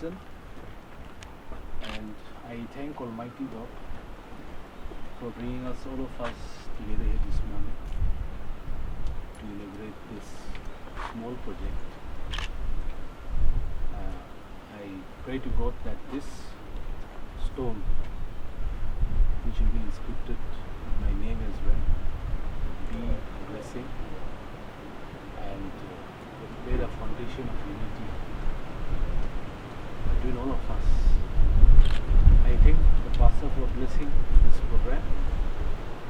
listen. And I thank Almighty God for bringing us, all of us, together here this morning to inaugurate this small project. I pray to God that this stone, which will be inscripted with my name as well, be a blessing and lay the foundation of unity between all of us. I thank the pastor for blessing this program,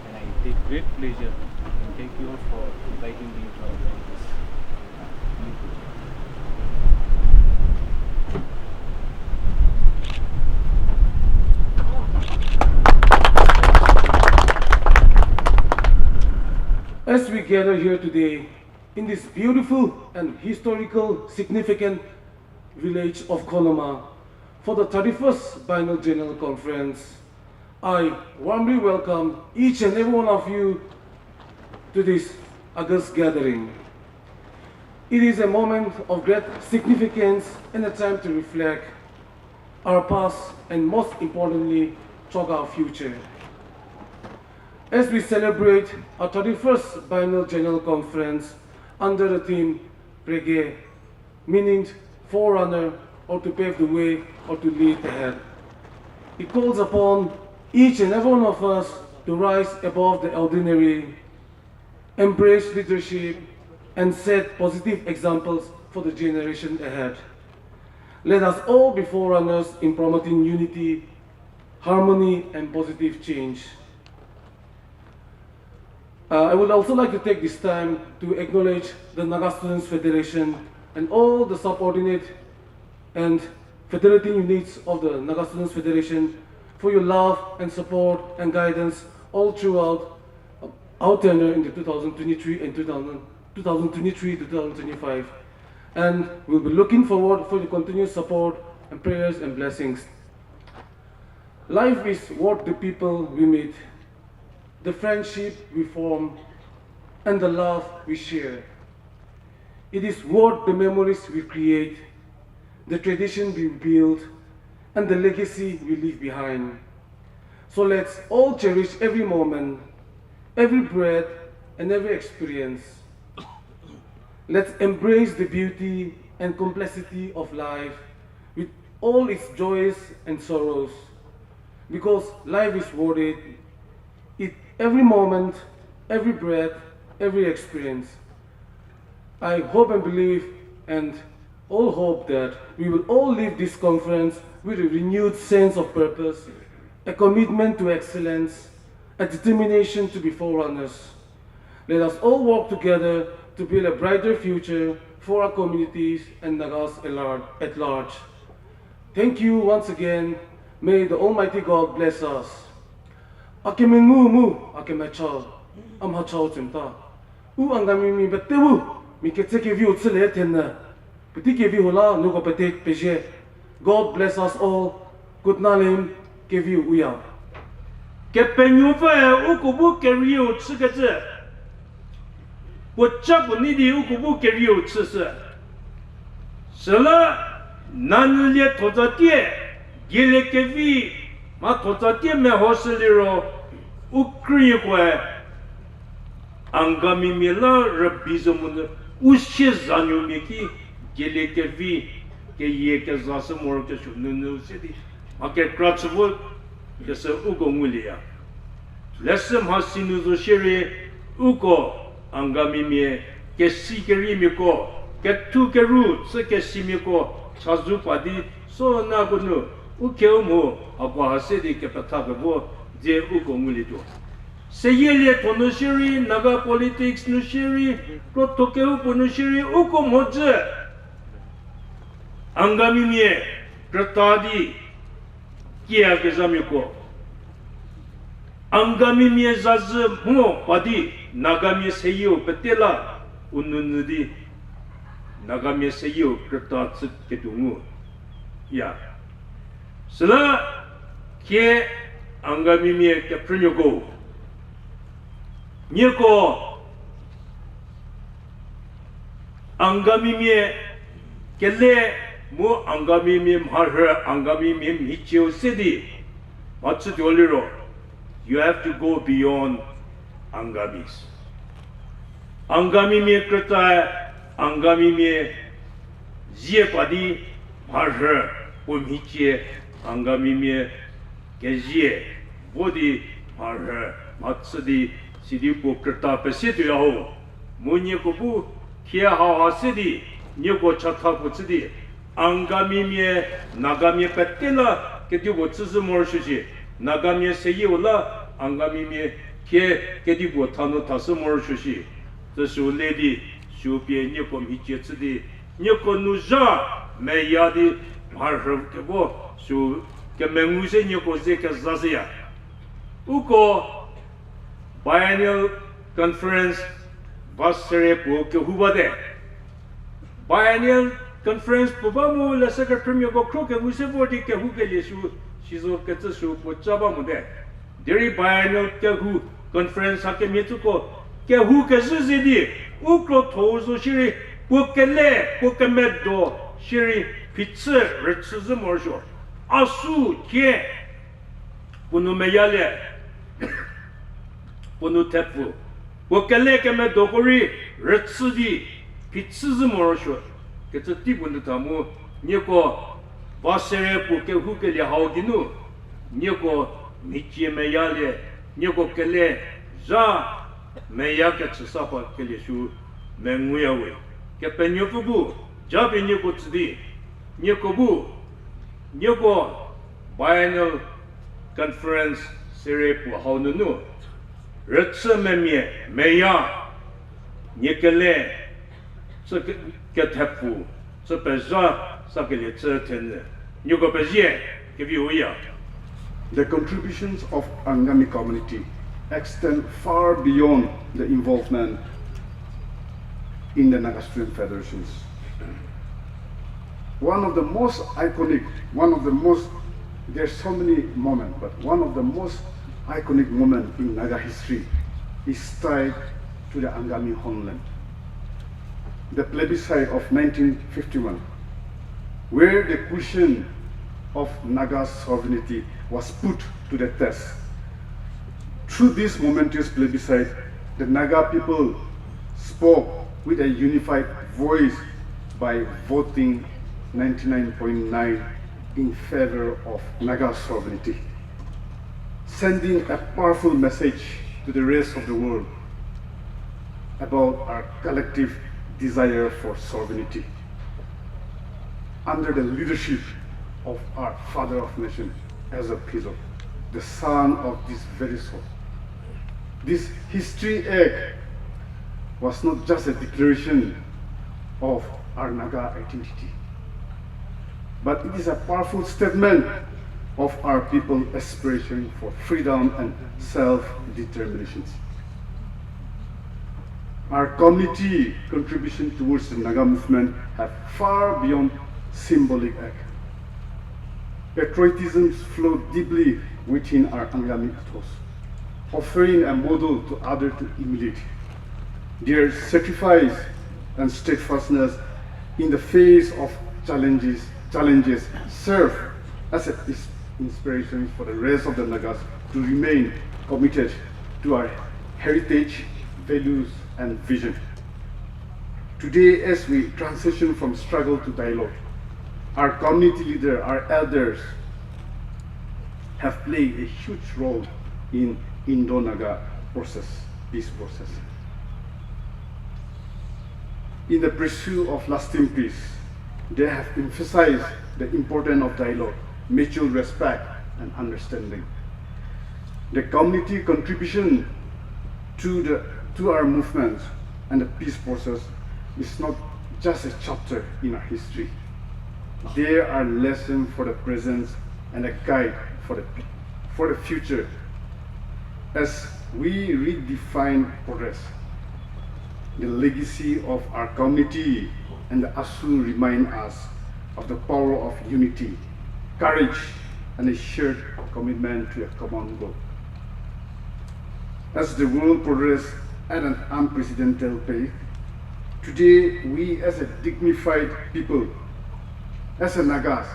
and I take great pleasure and thank you all for inviting me to organize this new project. As we gather here today in this beautiful and historical significant village of Konoma for the 31st Biennial General Conference, I warmly welcome each and every one of you to this august gathering. It is a moment of great significance and a time to reflect our past and, most importantly, talk our future. As we celebrate our 31st Biennial General Conference under the theme Prege, meaning forerunner or to pave the way or to lead ahead, it calls upon each and every one of us to rise above the ordinary, embrace leadership, and set positive examples for the generation ahead. Let us all be forerunners in promoting unity, harmony, and positive change. I would also like to take this time to acknowledge the Naga Students Federation and all the subordinate and federating units of the Naga Students Federation for your love and support and guidance all throughout our tenure in the 2023 and 2023-2025. And we'll be looking forward for the continued support and prayers and blessings. Life is what the people we meet, the friendship we form, and the love we share. It is what the memories we create, the tradition we build, and the legacy we leave behind. So let's all cherish every moment, every breath, and every experience. Let's embrace the beauty and complexity of life with all its joys and sorrows, because life is worth it. Every moment, every breath, every experience. I hope and believe and all hope that we will all leave this conference with a renewed sense of purpose, a commitment to excellence, a determination to be forerunners. Let us all work together to build a brighter future for our communities and Nagas at large. Thank you once again. May the Almighty God bless us. Akemengu akemachal amhachal timta u angami mi betewu mi keteke vi utsele tenna petike vi hola nugo petek peje. God bless us all. Good nalim give you uya kepenyu fa ukubu keriu tsigeze wo chabu ni di ukubu keriu tsise sela nanle tozatie gele kevi ma tozatie me hoseliro ukriwe angami mila rabizomun ushe zanyumiki gele kevi ke ye ke zasamor ke shununu sidi ma ke kratsvu ke se ugongulia lesem hasinu zo shere uko angami me ke sikeri miko ke tu ke ru se ke simiko chazu padi so na gunu ukeumo akwa hasedi ke patagabo je ugongulido se yele tono shiri naga politics no shiri protokeu pono shiri uko moje angami me pratadi kia ke zamiko angami me zaz mo padi nagami seyo petela ununudi nagami seyo pratat ke dungu ya sela ke angami me ke prinyogo nyeko angami me ke le mo angami mim har angami mim hichio city. Matsu doliro. You have to go beyond angamis. Angami me krata angami me zie padi har um hichie angami me gezie body har matsu di sidi ko krata pesetu yaho. Munye ko bu kia ha city nyoko chata ko city angami me nagami petela kedu bo tsu mo shuji nagami seyi wala angami me kedu bo tano tasu mo shuji the shu lady shu pie nyoko mi che city nyoko nuja me yadi har ke bo shu ke mengu se nyoko ze ke zasia uko biennial conference Basere po ke hubade biennial conference pubamu la secretary go kroke musevodi ke hu ke yesu shizo ke tsu po chaba mude deri biennial ke hu conference ha ke metuko ke hu ke zidi ukro tozo shiri po ke le po ke meddo shiri pitse retsuzu morjo asu ke bunu meyale bunu tepu Wakale kame dokori retsudi pitsuzu morosho ketsu tibundu tamu nyeko basere puke huke le hauginu nyeko michie meyale nyeko kele za meya ketsu sapa kele shu menguyawe kepe nyofugu jabe nyeko tsudi nyeko bu nyeko biennial conference sere pu haununu Retsa memye meya nyekele ce ke tapu ce peza sa ke le tene nyoko pezie ke viuya. The contributions of Angami community extend far beyond the involvement in the Naga Student Federations. There's so many moments, but one of the most iconic moment in Naga history is tied to the Angami homeland. The plebiscite of 1951, where the question of Naga sovereignty was put to the test. Through this momentous plebiscite, the Naga people spoke with a unified voice by voting 99.9 in favor of Naga sovereignty, sending a powerful message to the rest of the world about our collective desire for sovereignty under the leadership of our father of nation, Asa Pizo, the son of this very soul. This history egg was not just a declaration of our Naga identity, but it is a powerful statement of our people's aspiration for freedom and self-determination. Our community contribution towards the Naga movement have far beyond symbolic act. Patriotism flows deeply within our Angami ethos, offering a model to others to emulate. Their sacrifice and steadfastness in the face of challenges serve as an inspiration for the rest of the Nagas to remain committed to our heritage, values, and vision. Today, as we transition from struggle to dialogue, our community leaders, our elders, have played a huge role in Indo-Naga peace process. In the pursuit of lasting peace, they have emphasized the importance of dialogue, mutual respect, and understanding. The community contribution to our movement and the peace process is not just a chapter in our history. They are lessons for the present and a guide for the future as we redefine progress. The legacy of our community and the ASU remind us of the power of unity, courage, and a shared commitment to a common goal. As the world progresses at an unprecedented pace, today we as a dignified people as a Nagas,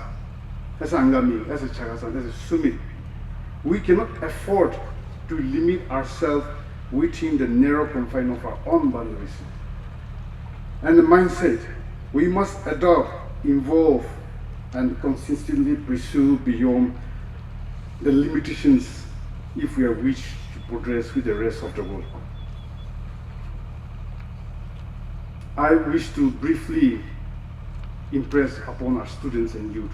as a Angami, as a Chagasan, as a Sumi, we cannot afford to limit ourselves within the narrow confines of our own boundaries. And the mindset, we must adopt, involve, and consistently pursue beyond the limitations if we are wish to progress with the rest of the world. I wish to briefly impress upon our students and youth.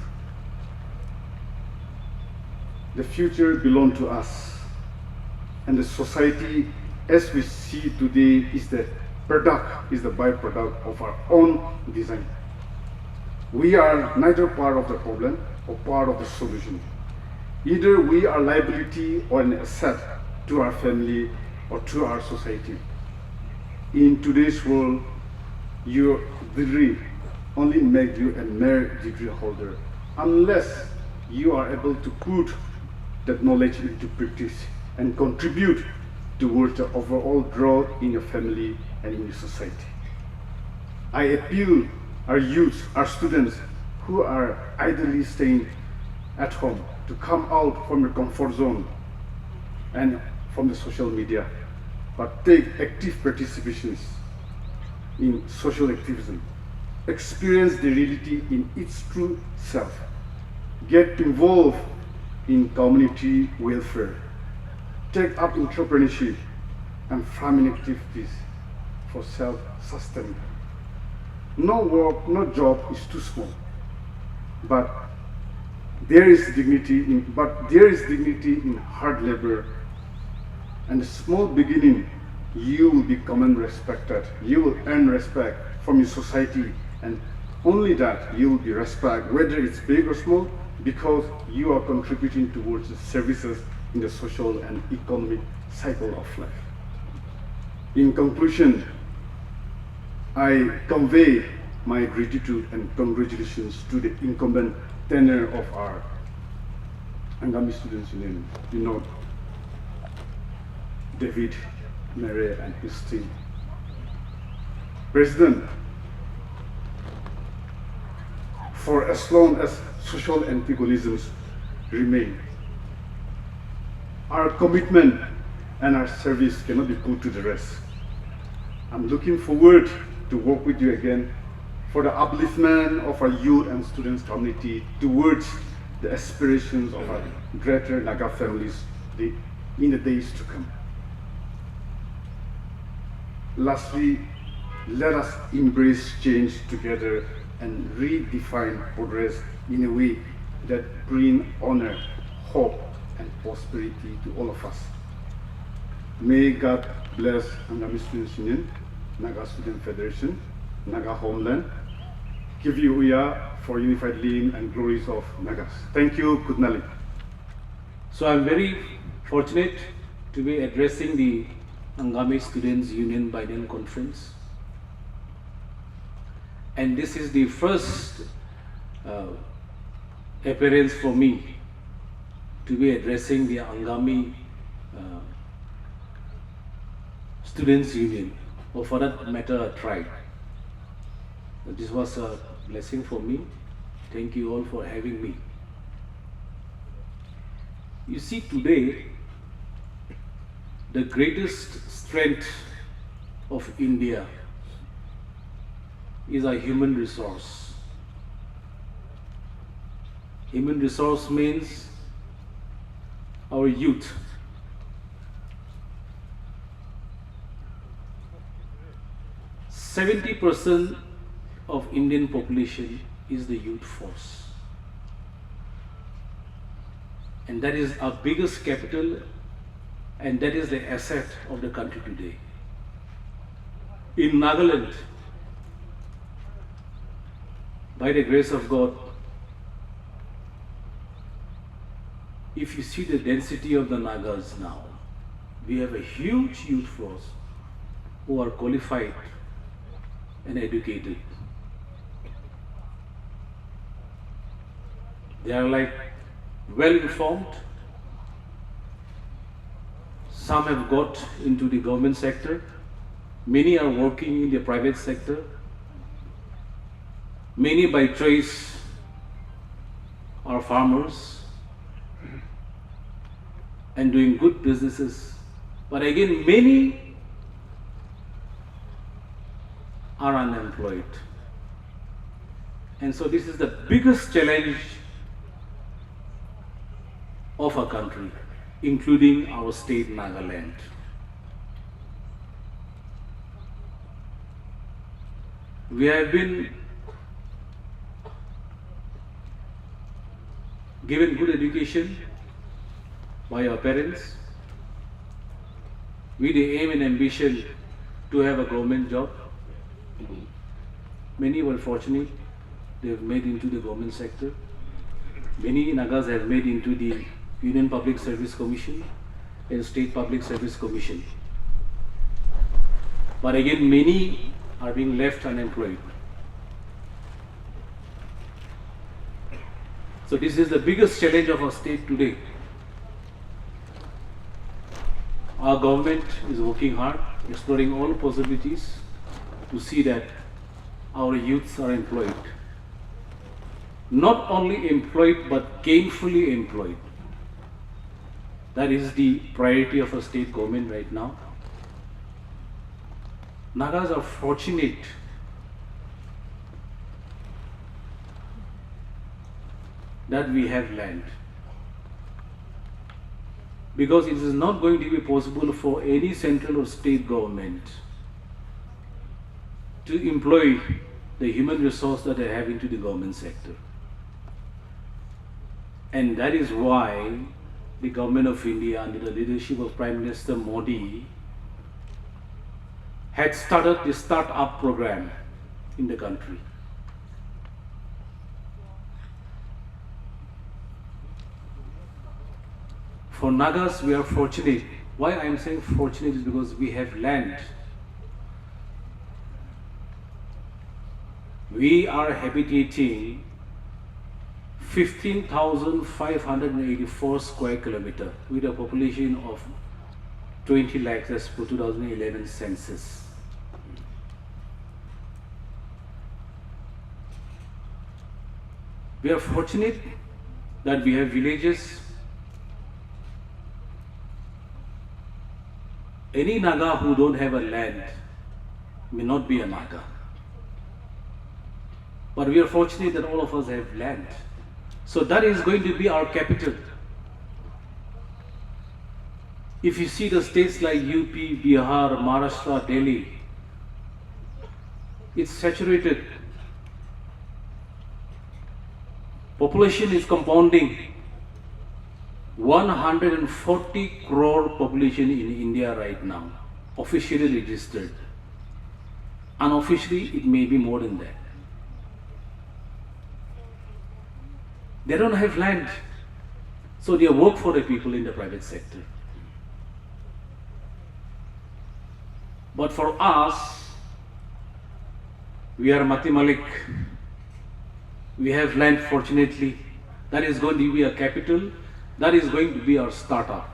The future belongs to us, and the society as we see today is the byproduct of our own design. We are neither part of the problem or part of the solution. Either we are liability or an asset to our family or to our society. In today's world, your degree only makes you a mere degree holder unless you are able to put that knowledge into practice and contribute towards the overall growth in your family and in your society. I appeal our youth, our students who are idly staying at home to come out from your comfort zone and from the social media, but take active participations in social activism. Experience the reality in its true self. Get involved in community welfare. Take up entrepreneurship and farming activities for self-sustenance. No work, no job is too small, but there is dignity in hard labor. And a small beginning, you will become respected. You will earn respect from your society, and only that you will be respected, whether it's big or small, because you are contributing towards the services in the social and economic cycle of life. In conclusion, I convey my gratitude and congratulations to the incumbent tenure of our Angami Students Union, David, Mary, and his team. President, for as long as social antagonisms remain, our commitment and our service cannot be put to the rest. I'm looking forward to work with you again for the upliftment of our youth and students community towards the aspirations of our greater Naga families in the days to come. Lastly, let us embrace change together and redefine progress in a way that brings honor, hope, and prosperity to all of us. May God bless Angami Students Union, Naga Student Federation, Naga Homeland, give you Uya for unified living and glories of Nagas. Thank you, Kudnali. So I'm very fortunate to be addressing the Angami Students Union Biennial Conference. And this is the first appearance for me to be addressing the Angami Students Union, or for that matter, a tribe. This was a blessing for me. Thank you all for having me. You see, today, the greatest strength of India is a human resource. Human resource means our youth. %70 of Indian population is the youth force. And that is our biggest capital, and that is the asset of the country today. In Nagaland, by the grace of God, if you see the density of the Nagas now, we have a huge youth force who are qualified and educated. They are like well informed. Some have got into the government sector. Many are working in the private sector. Many by choice are farmers and doing good businesses. But again, many are unemployed. And so this is the biggest challenge of our country, including our state, Nagaland. We have been given good education by our parents with the aim and ambition to have a government job. Many were fortunate, they have made into the government sector. Many Nagas have made into the Union Public Service Commission and State Public Service Commission. But again, many are being left unemployed. So this is the biggest challenge of our state today. Our government is working hard, exploring all possibilities to see that our youths are employed. Not only employed, but gainfully employed. That is the priority of our state government right now. Nagas are fortunate that we have land, because it is not going to be possible for any central or state government to employ the human resource that they have into the government sector. And that is why the government of India, under the leadership of Prime Minister Modi, had started the start-up program in the country. For Nagas, we are fortunate. Why I am saying fortunate is because we have land. We are habitating 15,584 square kilometer with a population of 20 lakhs as per 2011 census. We are fortunate that we have villages. Any Naga who don't have a land may not be a Naga. But we are fortunate that all of us have land. So that is going to be our capital. If you see the states like UP, Bihar, Maharashtra, Delhi, it's saturated. Population is compounding. 140 crore population in India right now, officially registered. Unofficially, it may be more than that. They don't have land, so they work for the people in the private sector. But for us, we are Mati Malik. We have land, fortunately. That is going to be a capital. That is going to be our startup.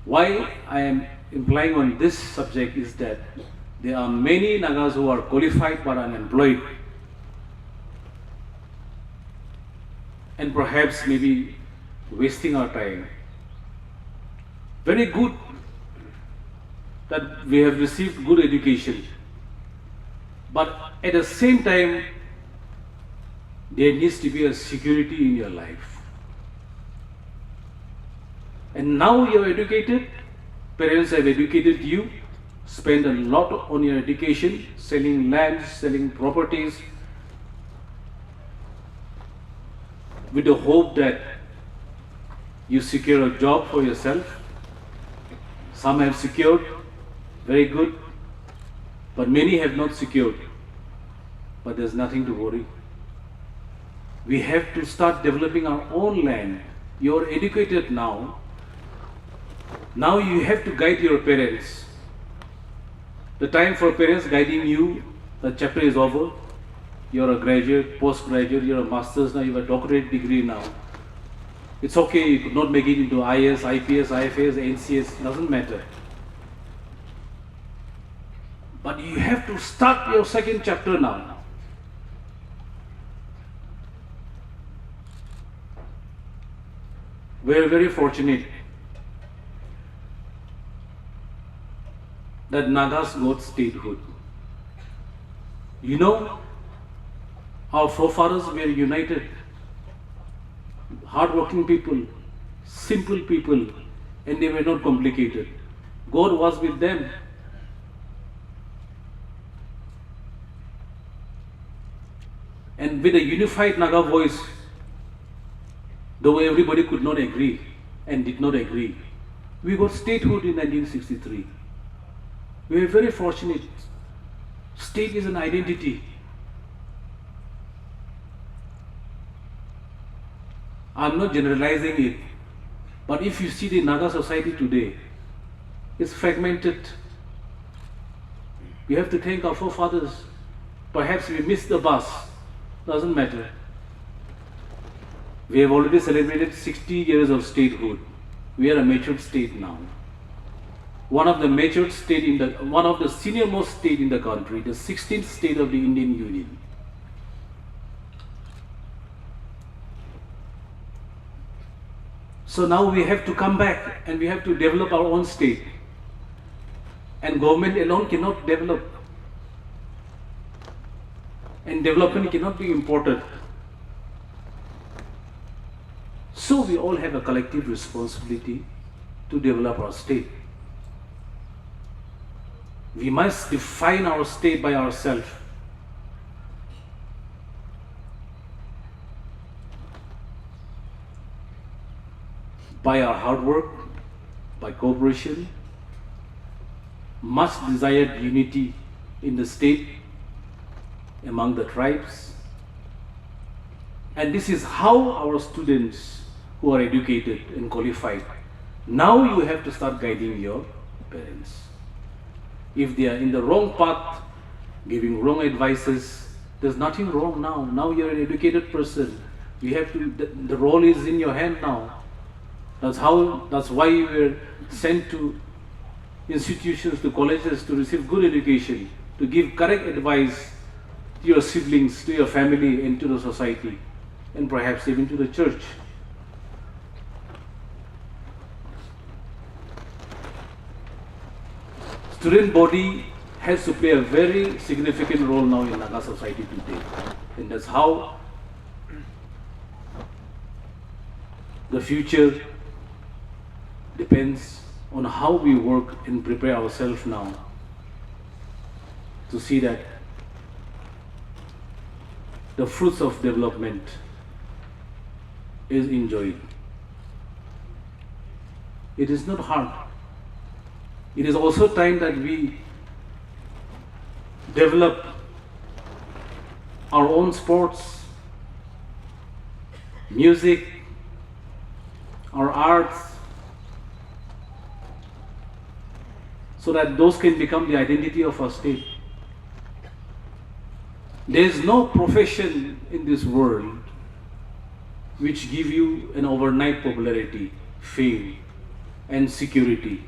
Why I am implying on this subject is that there are many Nagas who are qualified but unemployed. And perhaps maybe wasting our time. Very good that we have received good education. But at the same time, there needs to be a security in your life. And now you are educated, parents have educated you, spend a lot on your education, selling land, selling properties, with the hope that you secure a job for yourself. Some have secured, very good, but many have not secured. But there's nothing to worry. We have to start developing our own land. You're educated now. Now you have to guide your parents. The time for parents guiding you, the chapter is over. You're a graduate, postgraduate, you're a master's now, you have a doctorate degree now. It's okay, you could not make it into IS, IPS, IFS, NCS, doesn't matter. But you have to start your second chapter now. We are very fortunate that Nagas got statehood. You know, our forefathers were united, hardworking people, simple people, and they were not complicated. God was with them. And with a unified Naga voice, though everybody could not agree and did not agree, we got statehood in 1963. We were very fortunate. State is an identity. I'm not generalizing it, but if you see the Naga society today, it's fragmented. We have to thank our forefathers. Perhaps we missed the bus. Doesn't matter. We have already celebrated 60 years of statehood. We are a matured state now. One of the matured state in the, one of the senior-most state in the country, the 16th state of the Indian Union. So now we have to come back and we have to develop our own state. And government alone cannot develop. And development cannot be imported. So we all have a collective responsibility to develop our state. We must define our state by ourselves. By our hard work, by cooperation, much desired unity in the state, among the tribes. And this is how our students who are educated and qualified, now you have to start guiding your parents. If they are in the wrong path, giving wrong advices, there's nothing wrong now. Now you're an educated person. You have to, the role is in your hand now. That's why you were sent to institutions, to colleges to receive good education, to give correct advice to your siblings, to your family, and to the society, and perhaps even to the church. Student body has to play a very significant role now in Naga society today. And that's how the future depends on how we work and prepare ourselves now to see that the fruits of development is enjoyed. It is not hard. It is also time that we develop our own sports, music, our arts, so that those can become the identity of our state. There is no profession in this world which give you an overnight popularity, fame, and security.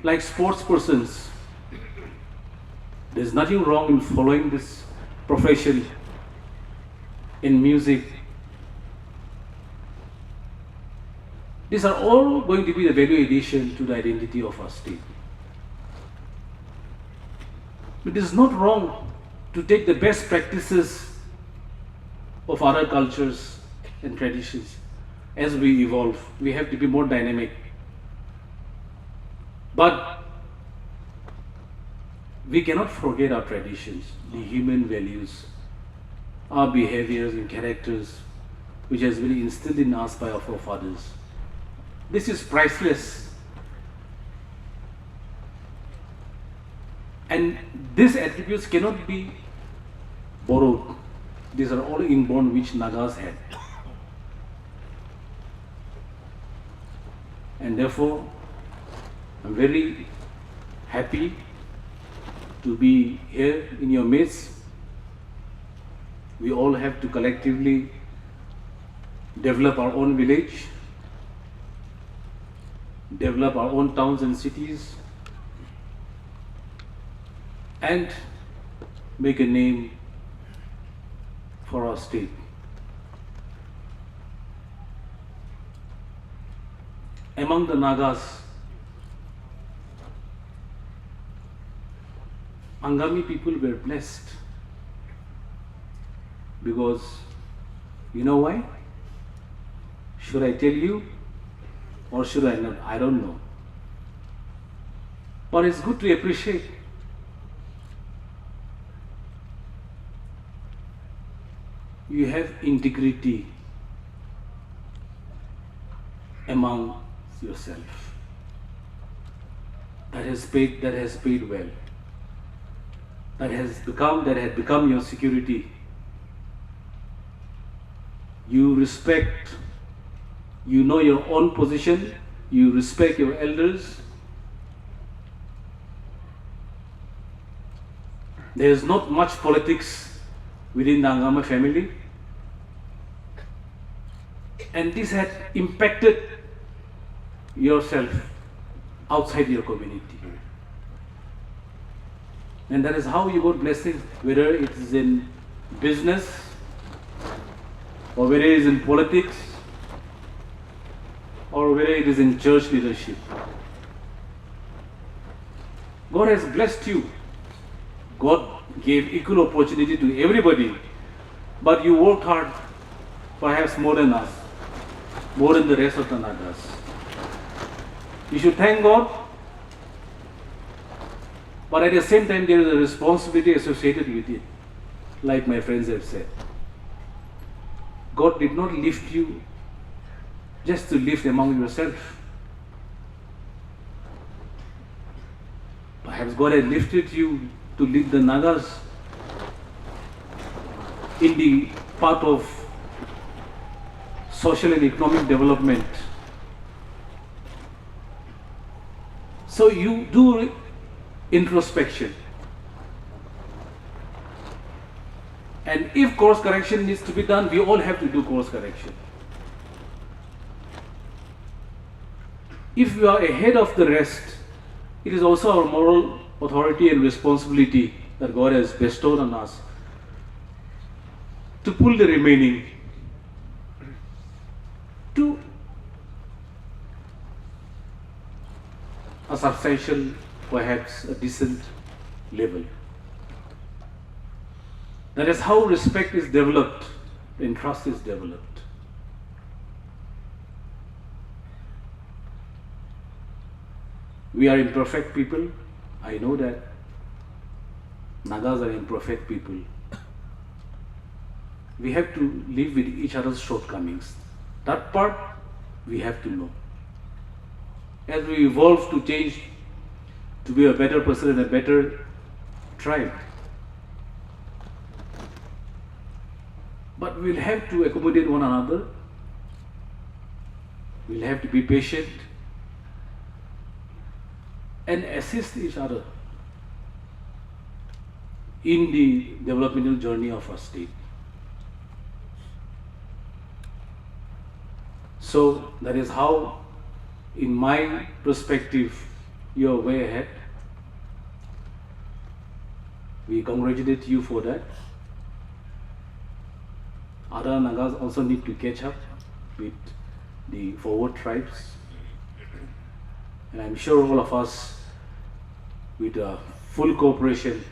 Like sports persons, there's nothing wrong in following this profession in music. These are all going to be the value addition to the identity of our state. It is not wrong to take the best practices of other cultures and traditions. As we evolve, we have to be more dynamic. But we cannot forget our traditions, the human values, our behaviors and characters, which has been instilled in us by our forefathers. This is priceless. And these attributes cannot be borrowed. These are all inborn which Nagas had. And therefore, I'm very happy to be here in your midst. We all have to collectively develop our own village, develop our own towns and cities, and make a name for our state. among the Nagas, Angami people were blessed. Because, you know why? Should I tell you or should I not? I don't know. But it's good to appreciate. You have integrity among yourself. That has paid well. That had become your security. You respect, you know your own position, you respect your elders. There is not much politics within the Angama family. And this had impacted yourself outside your community. And that is how you got blessings, whether it is in business, or whether it is in politics, or whether it is in church leadership. God has blessed you. God gave equal opportunity to everybody, but you worked hard, perhaps more than us, more than the rest of the Nagas. You should thank God, but at the same time there is a responsibility associated with it, like my friends have said. God did not lift you just to live among yourself. Perhaps God had lifted you to lead the Nagas in the path of social and economic development. So you do introspection. And if course correction needs to be done, we all have to do course correction. If we are ahead of the rest, it is also our moral authority and responsibility that God has bestowed on us to pull the remaining to a substantial, perhaps a decent level. That is how respect is developed and trust is developed. We are imperfect people. I know that. Nagas are imperfect people. We have to live with each other's shortcomings. That part we have to know. As we evolve to change, to be a better person and a better tribe. But we'll have to accommodate one another. We'll have to be patient and assist each other in the developmental journey of our state. So that is how, in my perspective, you are way ahead. We congratulate you for that. Other Nagas also need to catch up with the forward tribes. And I'm sure all of us, with full cooperation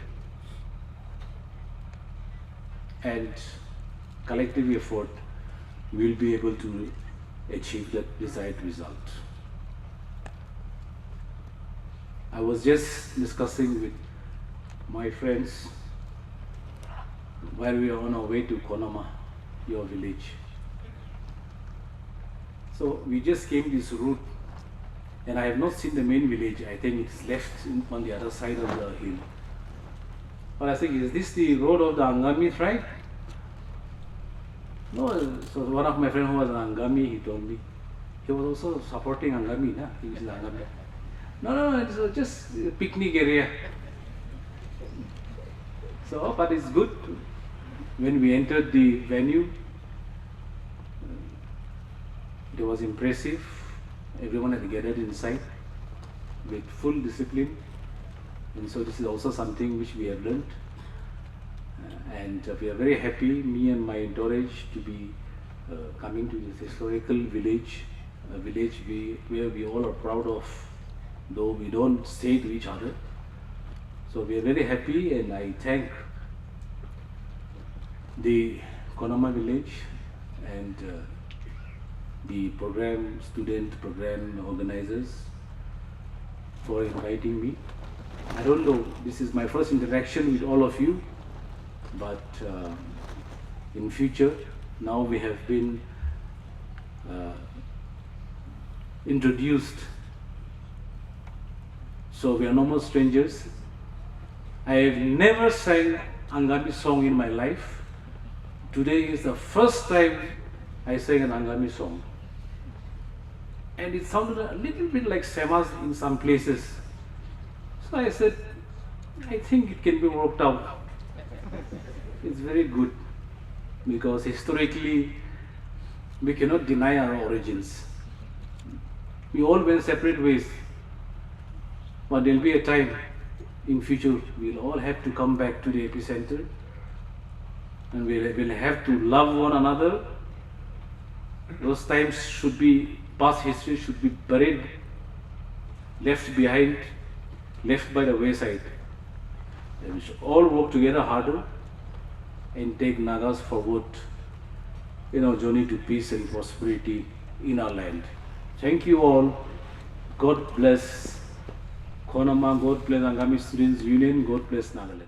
and collective effort, will be able to achieve the desired result. I was just discussing with my friends while we are on our way to Konama, your village. So we just came this route, and I have not seen the main village. I think it's left on the other side of the hill. But I think, is this the road of the Angami tribe? No, so one of my friends who was an Angami, he told me. He was also supporting Angami, nah? He is an Angami. No, it's just a picnic area. So, but it's good. When we entered the venue, it was impressive. Everyone had gathered inside with full discipline. And so this is also something which we have learned. And we are very happy, me and my entourage, to be coming to this historical village a village where we all are proud of, though we don't say to each other. So we are very happy, and I thank the Konama village and the student program organizers for inviting me. I don't know, this is my first interaction with all of you, but in future, now we have been introduced, so we are no more strangers. I have never sang Angami song in my life. Today is the first time I sang an Angami song. And it sounded a little bit like Semas in some places. So I said, I think it can be worked out. It's very good, because historically we cannot deny our origins. We all went separate ways, but there will be a time in future we'll all have to come back to the epicenter, and we'll have to love one another. Those times should be, past history should be buried, left behind, left by the wayside. And we should all work together harder and take Nagas forward in our journey to peace and prosperity in our land. Thank you all. God bless Konama, God bless Angami Students Union, God bless Nagaland.